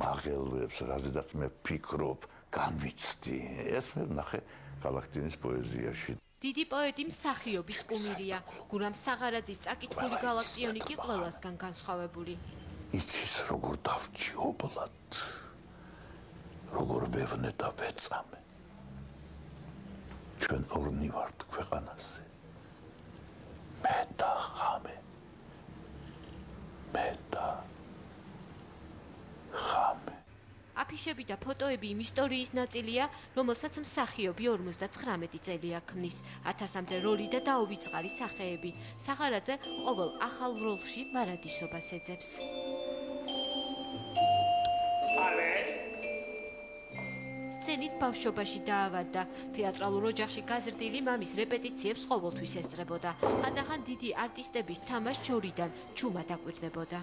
მაღელვებს, რაზედაც მე ვფიქრობ, განვიცდი. ეს მე ვნახე გალაქტინის პოეზიაში. დიდი პოეტი მსახიობის კუმირია. გურამ საღარაძის წაკითხული გალაქტიონი კი ყველასგან განსხვავებული. იცის როგორ დავჭიობლად, როგორ ვევნე და ვეწამე. ჩვენ ორნი ვართ ქვეყანაზე. მე და ხამე. მე და ხამე. აფიშები და ფოტოები იმ ისტორიის ნაწილია, რომელსაც მსახიობი 59 წელია ქმნის. 1000-მდე როლი და დაუვიწყარი სახეები. საღარაძე ყოველ ახალ როლში მარადისობას ეძებს. სცენით ბავშვობაში დაავადდა. თეატრალურ ოჯახში გაზრდილი მამის რეპეტიციებს ყოველთვის ესწრებოდა. ხანდახან დიდი არტისტების თამაშს შორიდან ჩუმა დაკვირდებოდა.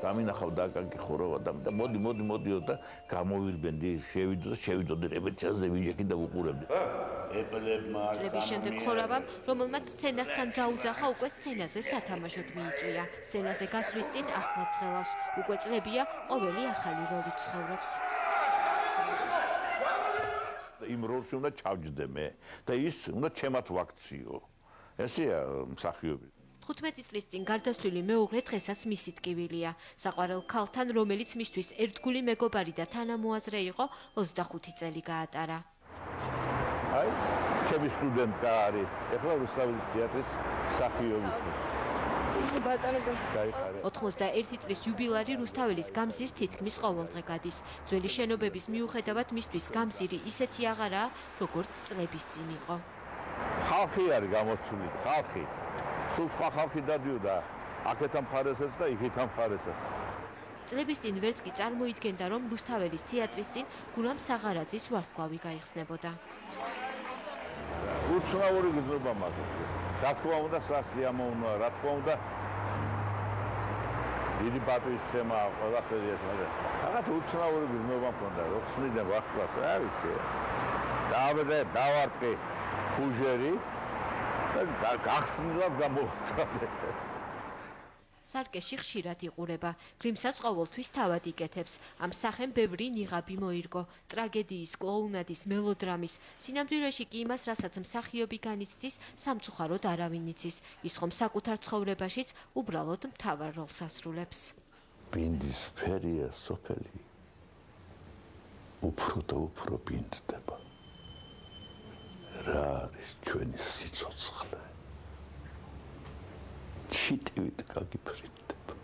გამინახავ და აკაკი ხოროვა და მოდიო და გამოვირბენდი, შევიდოდი რეპეტიციაზე ვიჯექი და ვუყურებდი. წლების შემდეგ ხორავამ, რომელმაც სცენასთან დაუძახა, უკვე სცენაზე სათამაშოდ მიიწვია. სცენაზე გასვლის წინ ახლად ცხელავს. უკვე წლებია ყოველი ახალი როლი ცხოვრობს. იმ როლში უნდა ჩავჯდე მე და ის უნდა ჩემად ვაქციო. ესეა მსახიობი. 15 წლის წინ გარდაცვლილი მეუღლე დღესაც მისი ტკივილია. საყვარელ ქალთან, რომელიც მისთვის ერთგული მეგობარი და თანამოაზრე იყო, 25 წელი გაატარა. აი, ჩემი სტუდენტი არის. ეხლა რუსთავის თეატრის მსახიობი. 91 წლის იუბილარი რუსთაველის გამზის თითქმის ყოველდღე გადის. ძველი შენობების მიუხედავად მისთვის გამზირი ისეთი აღარაა, როგორც წლების წინ იყო. ხალხი არის გამოსული, ხალხი. სულ სხვა ხალხი დადიოდა, აქეთ ამხარესაც და იქით ამხარესაც. წლების წინ ვერც კი წარმოიდგენდა, რომ რუსთაველის თეატრის წინ გურამ საღარაძის ვარსკვლავი გაიხსნებოდა. უცნაური გზნობა მაქვს. რა თქმა უნდა, სასიამოვნოა, რა თქმა უნდა, დიდი პატივისცემა ყველაფერი ეს, მაგრამ რაღაც უცნაური გზნობა მქონდა, რო ხსნიდან ვარსკვლავს, რა ვიცი. დავარტყი ფუჟერი და გახსნილად გამოვწადე. სარკეში ხშირად იყურება, გრიმსაც ყოველთვის თავად იკეთებს. ამ სახემ ბევრი ნიღაბი მოირგო, ტრაგედიის, კლოუნადის, მელოდრამის. სინამდვილეში კი იმას, რასაც მსახიობი განიცდის, სამწუხაროდ არავინ იცის. ის ხომ საკუთარ ცხოვრებაშიც უბრალოდ მთავარ როლს ასრულებს. ბინდის ფერია სოფელი. უფრო და უფრო ბინდდება. რა არის ჩვენი სიცოცხლე? ჩიტივით გაგიფრინდება.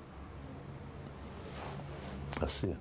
ასეა.